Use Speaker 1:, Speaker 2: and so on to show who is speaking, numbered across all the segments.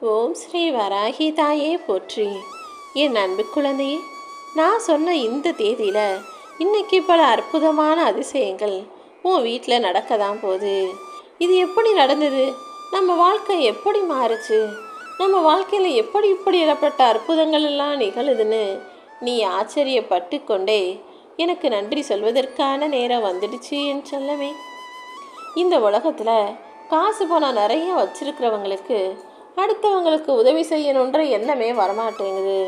Speaker 1: ஓம் ஸ்ரீ வராகி தாயே போற்றி. என் அன்பு குழந்தையே, நான் சொன்ன இந்த தேதியில் இன்னைக்கு பல அற்புதமான அதிசயங்கள் உன் வீட்டில் நடக்க தான் போகுது. இது எப்படி நடந்தது? நம்ம வாழ்க்கை எப்படி மாறுச்சு? நம்ம வாழ்க்கையில் எப்படி இப்படி ஏற்பட்ட அற்புதங்கள் எல்லாம் நிகழுதுன்னு நீ ஆச்சரியப்பட்டு கொண்டே எனக்கு நன்றி சொல்வதற்கான நேரம் வந்துடுச்சு என் செல்லமே. இந்த உலகத்தில் காசு பணம் நிறைய வச்சிருக்கிறவங்களுக்கு அடுத்தவங்களுக்கு உதவி செய்யணுன்ற எண்ணமே வரமாட்டேங்குது.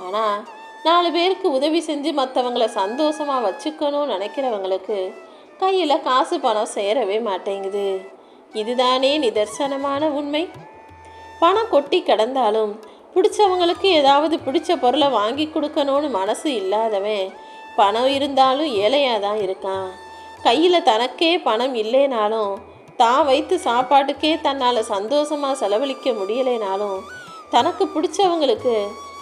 Speaker 1: ஆனால் 4 பேருக்கு உதவி செஞ்சு மற்றவங்கள சந்தோஷமாக வச்சுக்கணும்னு நினைக்கிறவங்களுக்கு கையில் காசு பணம் சேரவே மாட்டேங்குது. இதுதானே நிதர்சனமான உண்மை. பணம் கொட்டி கிடந்தாலும் பிடிச்சவங்களுக்கு ஏதாவது பிடிச்ச பொருளை வாங்கி கொடுக்கணும்னு மனசு இல்லாதவன் பணம் இருந்தாலும் ஏழையாக தான் இருக்கான். கையில் தனக்கே பணம் இல்லைனாலும் தான் வைத்து சாப்பாட்டுக்கே தன்னால் சந்தோஷமாக செலவழிக்க முடியலைனாலும் தனக்கு பிடிச்சவங்களுக்கு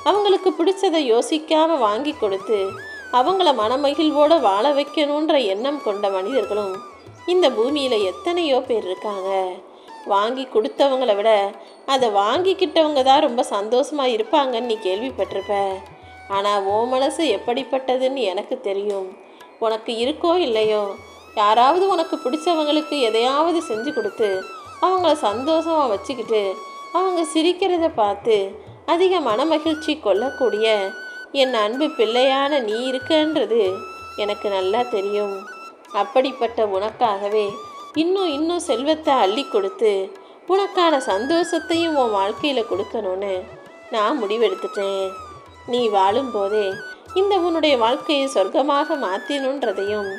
Speaker 1: அவங்களுக்கு பிடிச்சதை யோசிக்காமல் வாங்கி கொடுத்து அவங்கள மனமகிழ்வோடு வாழ வைக்கணுன்ற எண்ணம் கொண்ட மனிதர்களும் இந்த பூமியில் எத்தனையோ பேர் இருக்காங்க. வாங்கி கொடுத்தவங்கள விட அதை வாங்கிக்கிட்டவங்க தான் ரொம்ப சந்தோஷமாக இருப்பாங்கன்னு நீ கேள்விப்பட்டிருப்ப. ஆனால் உன் மனசு எப்படிப்பட்டதுன்னு எனக்கு தெரியும். உனக்கு இருக்கோ இல்லையோ, யாராவது உனக்கு பிடிச்சவங்களுக்கு எதையாவது செஞ்சு கொடுத்து அவங்கள சந்தோஷமாக வச்சுக்கிட்டு அவங்க சிரிக்கிறத பார்த்து அதிக மனமகிழ்ச்சி கொள்ளக்கூடிய என் அன்பு பிள்ளையான நீ இருக்கன்றது எனக்கு நல்லா தெரியும். அப்படிப்பட்ட உனக்காகவே இன்னும் செல்வத்தை அள்ளி கொடுத்து உனக்கான சந்தோஷத்தையும் உன் வாழ்க்கையில் கொடுக்கணும்னு நான் முடிவெடுத்துட்டேன். நீ வாழும்போதே இந்த உன்னுடைய வாழ்க்கையை சொர்க்கமாக மாற்றணுன்றதையும்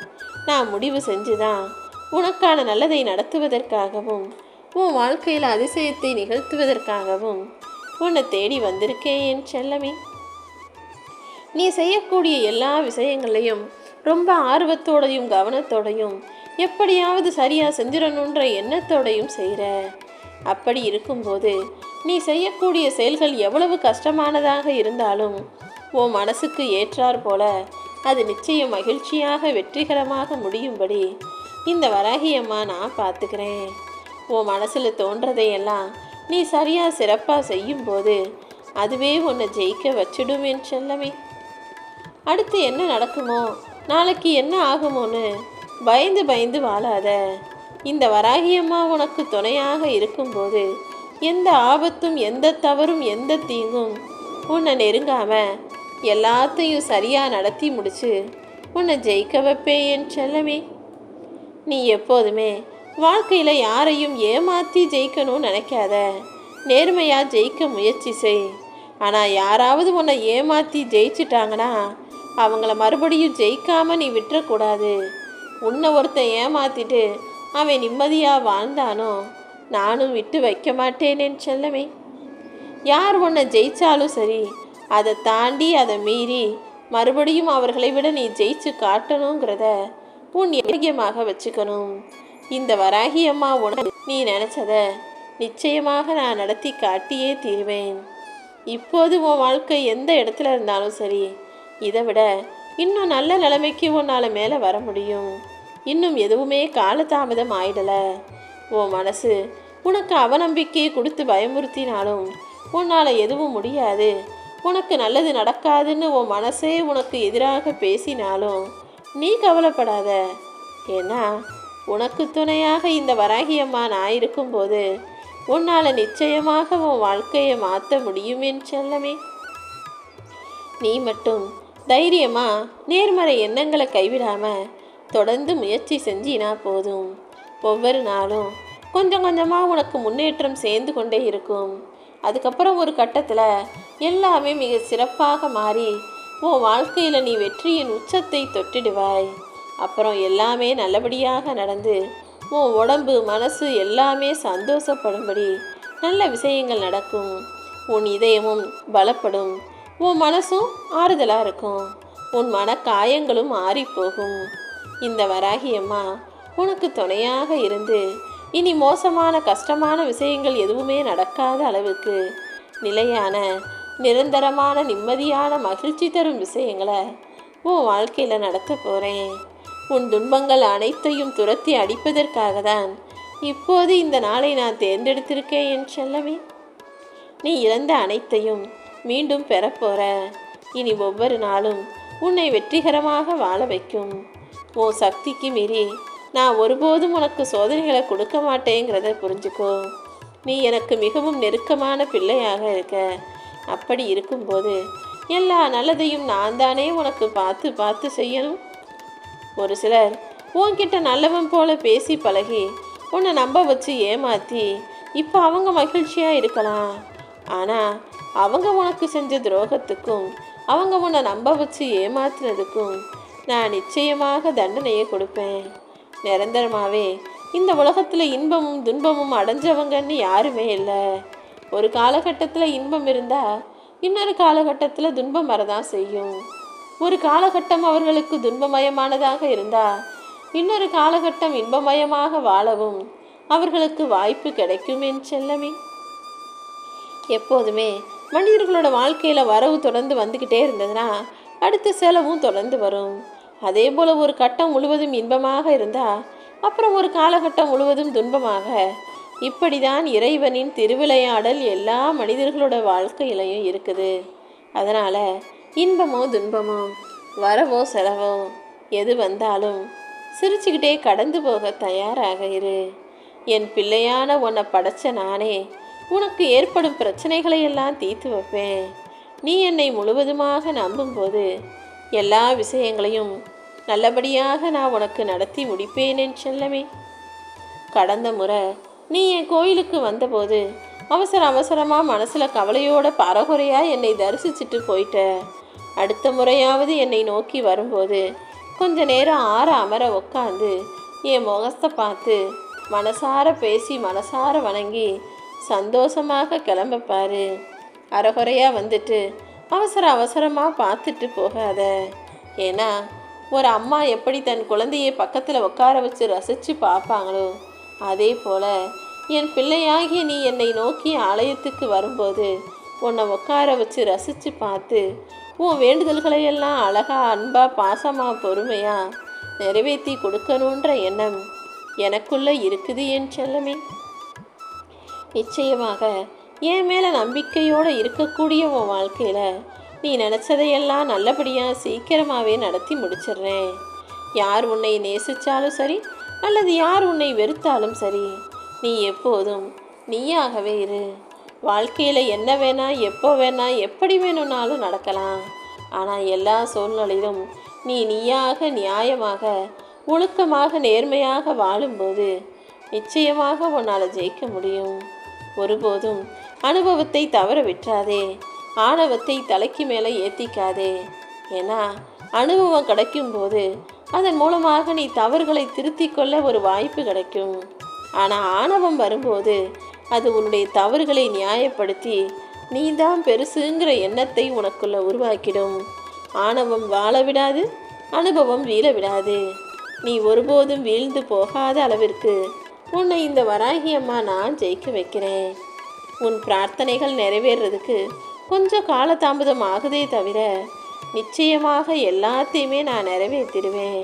Speaker 1: நான் முடிவு செஞ்சுதான் உனக்கான நல்லதை நடத்துவதற்காகவும் உன் வாழ்க்கையில் அதிசயத்தை நிகழ்த்துவதற்காகவும் உன்னை தேடி வந்திருக்கேன் என் செல்லமே. நீ செய்யக்கூடிய எல்லா விஷயங்களையும் ரொம்ப ஆர்வத்தோடையும் கவனத்தோடையும் எப்படியாவது சரியாக செஞ்சிடணுன்ற எண்ணத்தோடையும் செய்கிற. அப்படி இருக்கும்போது நீ செய்யக்கூடிய செயல்கள் எவ்வளவு கஷ்டமானதாக இருந்தாலும் உன் மனசுக்கு ஏற்றார் போல அது நிச்சயம் மகிழ்ச்சியாக வெற்றிகரமாக முடியும்படி இந்த வராகியம்மா நான் பார்த்துக்கிறேன். உன் மனசில் தோன்றதையெல்லாம் நீ சரியாக சிறப்பாக செய்யும்போது அதுவே உன்னை ஜெயிக்க வச்சிடும் என் செல்லமே. அடுத்து என்ன நடக்குமோ, நாளைக்கு என்ன ஆகுமோன்னு பயந்து பயந்து வாழாத. இந்த வராகியம்மா உனக்கு துணையாக இருக்கும்போது எந்த ஆபத்தும் எந்த தவறும் எந்த தீங்கும் உன்னை நெருங்காமல் எல்லாத்தையும் சரியாக நடத்தி முடிச்சு உன்னை ஜெயிக்க வைப்பேன் என் செல்லமே. நீ எப்போதுமே வாழ்க்கையில் யாரையும் ஏமாற்றி ஜெயிக்கணும்னு நினைக்காத. நேர்மையாக ஜெயிக்க முயற்சி செய். ஆனால் யாராவது உன்னை ஏமாற்றி ஜெயிச்சிட்டாங்கன்னா அவங்கள மறுபடியும் ஜெயிக்காமல் நீ விட்டுறக்கூடாது. உன்னை ஒருத்தன் ஏமாற்றிட்டு அவன் நிம்மதியாக வாழ்ந்தானோ நானும் விட்டு வைக்க மாட்டேன் என் செல்லமே. யார் உன்னை ஜெயித்தாலும் சரி, அதை தாண்டி அதை மீறி மறுபடியும் அவர்களை விட நீ ஜெயிச்சு காட்டணுங்கிறத உன் யோகியமாக வச்சுக்கணும். இந்த வராகியம்மா உனக்கு நீ நினச்சத நிச்சயமாக நான் நடத்தி காட்டியே தீருவேன். இப்போது உன் வாழ்க்கை எந்த இடத்துல இருந்தாலும் சரி, இதை விட இன்னும் நல்ல நிலைமைக்கு உன்னால் மேலே வர முடியும். இன்னும் எதுவுமே காலதாமதம் ஆயிடலை. உன் மனசு உனக்கு அவநம்பிக்கையை கொடுத்து பயமுறுத்தினாலும் உன்னால் எதுவும் முடியாது, உனக்கு நல்லது நடக்காதுன்னு உன் மனசே உனக்கு எதிராக பேசினாலும் நீ கவலைப்படாத. ஏன்னா உனக்கு துணையாக இந்த வராகியம்மா நான் இருக்கும்போது உன்னால் நிச்சயமாக உன் வாழ்க்கையை மாற்ற முடியும் என் செல்லமே. நீ மட்டும் தைரியமாக நேர்மறை எண்ணங்களை கைவிடாமல் தொடர்ந்து முயற்சி செஞ்சினா போதும். ஒவ்வொரு நாளும் கொஞ்சம் கொஞ்சமாக உனக்கு முன்னேற்றம் சேர்ந்து கொண்டே இருக்கும். அதுக்கப்புறம் ஒரு கட்டத்தில் எல்லாமே மிக சிறப்பாக மாறி உன் வாழ்க்கையில் நீ வெற்றியின் உச்சத்தை தொட்டிடுவாய். அப்புறம் எல்லாமே நல்லபடியாக நடந்து உன் உடம்பு மனசு எல்லாமே சந்தோஷப்படும்படி நல்ல விஷயங்கள் நடக்கும். உன் இதயமும் பலப்படும், உன் மனசும் ஆறுதலாக இருக்கும், உன் மன காயங்களும் ஆறிப்போகும். இந்த வராகியம்மா உனக்கு துணையாக இருந்து இனி மோசமான கஷ்டமான விஷயங்கள் எதுவுமே நடக்காத அளவுக்கு நிலையான நிரந்தரமான நிம்மதியான மகிழ்ச்சி தரும் விஷயங்களை உன் வாழ்க்கையில் நடத்த போகிறேன். உன் துன்பங்கள் அனைத்தையும் துரத்தி அடிப்பதற்காக தான் இப்போது இந்த நாளை நான் தேர்ந்தெடுத்திருக்கேன் என் செல்லமே. நீ இழந்த அனைத்தையும் மீண்டும் பெறப்போற. இனி ஒவ்வொரு நாளும் உன்னை வெற்றிகரமாக வாழ வைக்கும். உன் சக்திக்கு மீறி நான் ஒருபோதும் உனக்கு சோதனைகளை கொடுக்க மாட்டேங்கிறத புரிஞ்சுக்கோ. நீ எனக்கு மிகவும் நெருக்கமான பிள்ளையாக இருக்க. அப்படி இருக்கும்போது எல்லா நல்லதையும் நான் தானே உனக்கு பார்த்து பார்த்து செய்யணும். ஒரு சிலர் உன்கிட்ட நல்லவன் போல பேசி பழகி உன்னை நம்ப வச்சு ஏமாற்றி இப்போ அவங்க மகிழ்ச்சியாக இருக்கலாம். ஆனால் அவங்க உனக்கு செஞ்ச துரோகத்துக்கும் அவங்க உன்னை நம்ப வச்சு ஏமாத்துனதுக்கும் நான் நிச்சயமாக தண்டனையை கொடுப்பேன். நிரந்தரமாகவே இந்த உலகத்தில் இன்பமும் துன்பமும் அடைஞ்சவங்கன்னு யாருமே இல்லை. ஒரு காலகட்டத்தில் இன்பம் இருந்தால் இன்னொரு காலகட்டத்தில் துன்பம் வரதான் செய்யும். ஒரு காலகட்டம் அவர்களுக்கு துன்பமயமானதாக இருந்தால் இன்னொரு காலகட்டம் இன்பமயமாக வாழவும் அவர்களுக்கு வாய்ப்பு கிடைக்கும். என் செல்லமே, எப்போதுமே மனிதர்களோட வாழ்க்கையில் வரவு தொடர்ந்து வந்துக்கிட்டே இருந்ததுன்னா அடுத்த செலவும் தொடர்ந்து வரும். அதே போல் ஒரு கட்டம் முழுவதும் இன்பமாக இருந்தால் அப்புறம் ஒரு காலகட்டம் முழுவதும் துன்பமாக, இப்படி தான் இறைவனின் திருவிளையாடல் எல்லா மனிதர்களோட வாழ்க்கையிலையும் இருக்குது. அதனால் இன்பமோ துன்பமோ வரவோ செலவோ எது வந்தாலும் சிரிச்சுக்கிட்டே கடந்து போக தயாராக இரு. என் பிள்ளையான உன்னை படைச்ச நானே உனக்கு ஏற்படும் பிரச்சனைகளை எல்லாம் தீர்த்து வைப்பேன். நீ என்னை முழுவதுமாக நம்பும்போது எல்லா விஷயங்களையும் நல்லபடியாக நான் உனக்கு நடத்தி முடிப்பேன். என் செல்லமே, கடந்த முறை நீ என் கோயிலுக்கு வந்தபோது அவசரமாக மனசில் கவலையோட பரகுறையாக என்னை தரிசிச்சுட்டு போயிட்ட. அடுத்த முறையாவது என்னை நோக்கி வரும்போது கொஞ்ச நேரம் ஆற அமர உட்காந்து என் முகத்தை பார்த்து மனசார பேசி மனசார வணங்கி சந்தோஷமாக கிளம்பப்பாரு. அரைகுறையாக வந்துட்டு அவசரமாக பார்த்துட்டு போகாத. ஏன்னா ஒரு அம்மா எப்படி தன் குழந்தையை பக்கத்தில் உட்கார வச்சு ரசித்து பார்ப்பாங்களோ அதே போல் என் பிள்ளையாகிய நீ என்னை நோக்கி ஆலயத்துக்கு வரும்போது உன்னை உட்கார வச்சு ரசித்து பார்த்து உன் வேண்டுதல்களையெல்லாம் அழகாக அன்பாக பாசமாக பொறுமையாக நிறைவேற்றி கொடுக்கணுன்ற எண்ணம் எனக்குள்ளே இருக்குது. என் செல்லமே, நிச்சயமாக என் மேலே நம்பிக்கையோடு இருக்கக்கூடிய உன் வாழ்க்கையில் நீ நினச்சதையெல்லாம் நல்லபடியாக சீக்கிரமாகவே நடத்தி முடிச்சிடுறேன். யார் உன்னை நேசித்தாலும் சரி அல்லது யார் உன்னை வெறுத்தாலும் சரி, நீ எப்போதும் நீயாகவே இரு. வாழ்க்கையில் என்ன வேணால் எப்போ வேணால் எப்படி வேணும்னாலும் நடக்கலாம். ஆனால் எல்லா சூழ்நிலையிலும் நீ நீயாக நியாயமாக ஒழுக்கமாக நேர்மையாக வாழும்போது நிச்சயமாக உன்னால் ஜெயிக்க முடியும். ஒருபோதும் அனுபவத்தை தவற விட்டுறாதே. ஆணவத்தை தலைக்கு மேலே ஏற்றிக்காதே. ஏன்னா அனுபவம் கிடைக்கும்போது அதன் மூலமாக நீ தவறுகளை திருத்தி கொள்ள ஒரு வாய்ப்பு கிடைக்கும். ஆனால் ஆணவம் வரும்போது அது உன்னுடைய தவறுகளை நியாயப்படுத்தி நீ தான் பெருசுங்கிற எண்ணத்தை உனக்குள்ள உருவாக்கிடும். ஆணவம் வாழ விடாது, அனுபவம் வீழ விடாது. நீ ஒருபோதும் வீழ்ந்து போகாத அளவிற்கு உன்னை இந்த வராகி அம்மா நான் ஜெயிக்க வைக்கிறேன். உன் பிரார்த்தனைகள் நிறைவேறதுக்கு கொஞ்சம் காலதாமதம் ஆகுதே தவிர நிச்சயமாக எல்லாத்தையுமே நான் நிறைவேற்றிடுவேன்.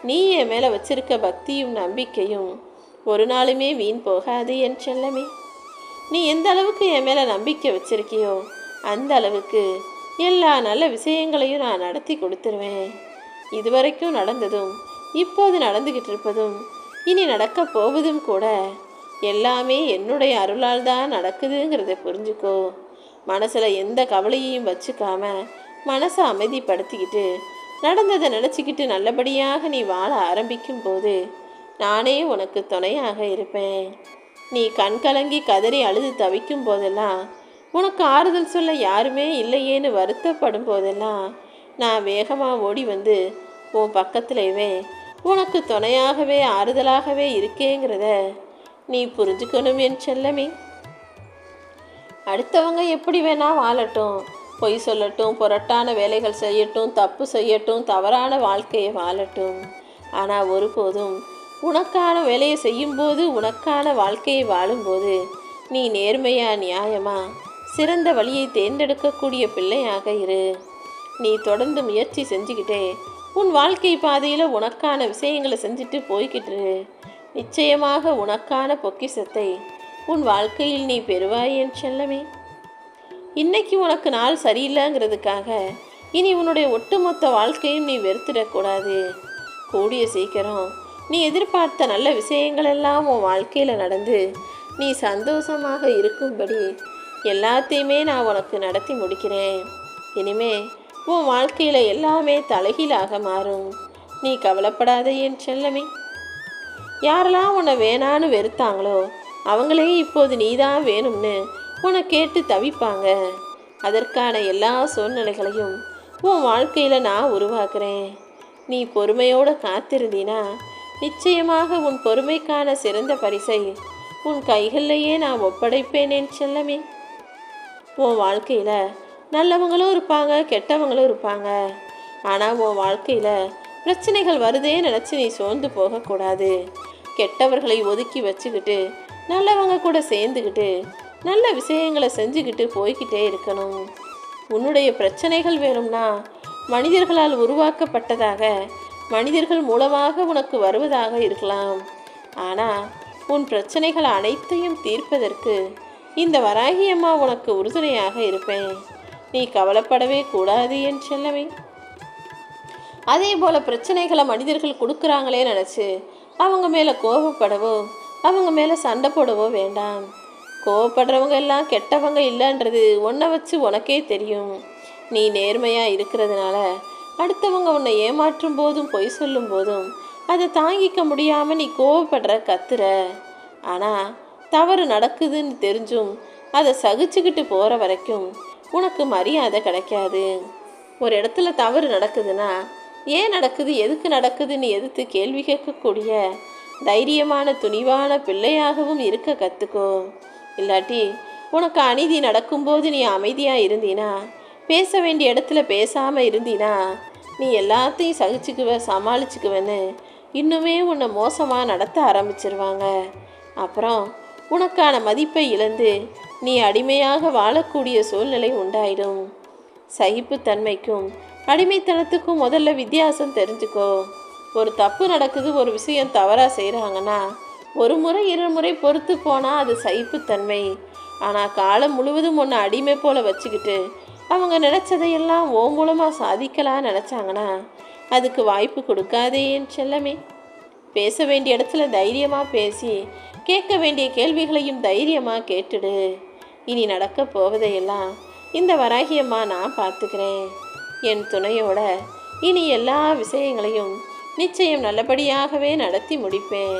Speaker 1: நீ என் மேலே வச்சிருக்க பக்தியும் நம்பிக்கையும் ஒரு நாளுமே வீண் போகாது. என் செல்லமே, நீ எந்த அளவுக்கு என் மேலே நம்பிக்கை வச்சிருக்கியோ அந்த அளவுக்கு எல்லா நல்ல விஷயங்களையும் நான் நடத்தி கொடுத்துருவேன். இதுவரைக்கும் நடந்ததும் இப்போது நடந்துக்கிட்டு இருப்பதும் இனி நடக்க போவதும் கூட எல்லாமே என்னுடைய அருளால் தான் நடக்குதுங்கிறத புரிஞ்சுக்கோ. மனசில் எந்த கவலையையும் வச்சுக்காம மனசை அமைதிப்படுத்திக்கிட்டு நடந்ததை நினச்சிக்கிட்டு நல்லபடியாக நீ வாழ ஆரம்பிக்கும் போது நானே உனக்கு துணையாக இருப்பேன். நீ கண் கலங்கி கதறி அழுது தவிக்கும் போதெல்லாம், உனக்கு ஆறுதல் சொல்ல யாருமே இல்லையேன்னு வருத்தப்படும் போதெல்லாம் நான் வேகமாக ஓடி வந்து உன் பக்கத்துலேயே உனக்கு துணையாகவே ஆறுதலாகவே இருக்கேங்கிறத நீ புரிஞ்சுக்கணும். என் செல்லமே, அடுத்தவங்க எப்படி வேணால் வாழட்டும், பொய் சொல்லட்டும், புரட்டான வேலைகள் செய்யட்டும், தப்பு செய்யட்டும், தவறான வாழ்க்கையை வாழட்டும். ஆனால் ஒருபோதும் உனக்கான வேலையை செய்யும்போது உனக்கான வாழ்க்கையை வாழும்போது நீ நேர்மையாக நியாயமாக சிறந்த வழியை தேர்ந்தெடுக்கக்கூடிய பிள்ளையாக இரு. நீ தொடர்ந்து முயற்சி செஞ்சுக்கிட்டே உன் வாழ்க்கை பாதையில் உனக்கான விஷயங்களை செஞ்சுட்டு போய்கிட்டு நிச்சயமாக உனக்கான பொக்கிஷத்தை உன் வாழ்க்கையில் நீ பெறுவாய். என் செல்லமே, இன்னைக்கு உனக்கு நாள் சரியில்லைங்கிறதுக்காக இனி உன்னுடைய ஒட்டுமொத்த வாழ்க்கையும் நீ வெறுத்துடக்கூடாது. கூடிய சீக்கிரம் நீ எதிர்பார்த்த நல்ல விஷயங்கள் எல்லாம் உன் வாழ்க்கையில் நடந்து நீ சந்தோஷமாக இருக்கும்படி எல்லாத்தையுமே நான் உனக்கு நடத்தி முடிக்கிறேன். இனிமே உன் வாழ்க்கையில் எல்லாமே தலைகீழாக மாறும். நீ கவலைப்படாத என் செல்லமே. யாரெல்லாம் உன்னை வேணான்னு வெறுத்தாங்களோ அவங்களே இப்போது நீ தான் வேணும்னு உன்னை கேட்டு தவிப்பாங்க. அதற்கான எல்லா சூழ்நிலைகளையும் உன் வாழ்க்கையில் நான் உருவாக்குறேன். நீ பொறுமையோடு காத்திருந்தீனா நிச்சயமாக உன் பொறுமைக்கான சிறந்த பரிசை உன் கைகளிலேயே நான் ஒப்படைப்பேன் என் செல்லமே. உன் வாழ்க்கையில் நல்லவங்களும் இருப்பாங்க, கெட்டவங்களும் இருப்பாங்க. ஆனால் உன் வாழ்க்கையில் பிரச்சனைகள் வருதே நினச்சி நீ சோர்ந்து போகக்கூடாது. கெட்டவர்களை ஒதுக்கி வச்சுக்கிட்டு நல்லவங்க கூட சேர்ந்துக்கிட்டு நல்ல விஷயங்களை செஞ்சுக்கிட்டு போய்கிட்டே இருக்கணும். உன்னுடைய பிரச்சனைகள் வேணும்னா மனிதர்களால் உருவாக்கப்பட்டதாக, மனிதர்கள் மூலமாக உனக்கு வருவதாக இருக்கலாம். ஆனால் உன் பிரச்சனைகள் அனைத்தையும் தீர்ப்பதற்கு இந்த வராகி அம்மா உனக்கு உறுதுணையாக இருப்பேன். நீ கவலைப்படவே கூடாது என் செல்லமே. அதே போல் பிரச்சனைகளை மனிதர்கள் கொடுக்குறாங்களே நினச்சி அவங்க மேலே கோபப்படவோ அவங்க மேலே சண்டை போடவோ வேண்டாம். கோபப்படுறவங்க எல்லாம் கெட்டவங்க இல்லைன்றது உன்னை வச்சு உனக்கே தெரியும். நீ நேர்மையாக இருக்கிறதுனால அடுத்தவங்க உன்னை ஏமாற்றும் போதும் பொய் சொல்லும் போதும் அதை தாங்கிக்க முடியாமல் நீ கோபப்படுற கத்துற. ஆனால் தவறு நடக்குதுன்னு தெரிஞ்சும் அதை சகிச்சுக்கிட்டு போகிற வரைக்கும் உனக்கு மரியாதை கிடைக்காது. ஒரு இடத்துல தவறு நடக்குதுன்னா ஏன் நடக்குது, எதுக்கு நடக்குதுன்னு எதிர்த்து கேள்வி கேட்கக்கூடிய தைரியமான துணிவான பிள்ளையாகவும் இருக்க கற்றுக்கோ. இல்லாட்டி உனக்கு அநீதி நடக்கும்போது நீ அமைதியாக இருந்தீனா, பேச வேண்டிய இடத்துல பேசாமல் இருந்தீனா, நீ எல்லாத்தையும் சமாளிச்சுக்குவேன்னு இன்னுமே உன்னை மோசமாக நடத்த ஆரம்பிச்சிருவாங்க. அப்புறம் உனக்கான மதிப்பை இழந்து நீ அடிமையாக வாழக்கூடிய சூழ்நிலை உண்டாயிடும். சகிப்புத்தன்மைக்கும் அடிமைத்தனத்துக்கும் முதல்ல வித்தியாசம் தெரிஞ்சுக்கோ. ஒரு தப்பு நடக்குது, ஒரு விஷயம் தவறாக செய்கிறாங்கன்னா ஒரு முறை 2 முறை பொறுத்து போனால் அது சகிப்புத்தன்மை. ஆனால் காலம் முழுவதும் ஒன்று அடிமை போல் வச்சுக்கிட்டு அவங்க நினச்சதையெல்லாம் ஓ மூலமாக சாதிக்கலாம் நினச்சாங்கன்னா அதுக்கு வாய்ப்பு கொடுக்காதே என் செல்லமே. பேச வேண்டிய இடத்துல தைரியமாக பேசி கேட்க வேண்டிய கேள்விகளையும் தைரியமாக கேட்டுடு. இனி நடக்க போவதையெல்லாம் இந்த வராகியம்மா நான் பார்த்துக்கிறேன். என் துணையோட இனி எல்லா விஷயங்களையும் நிச்சயம் நல்லபடியாகவே நடத்தி முடிப்பேன்.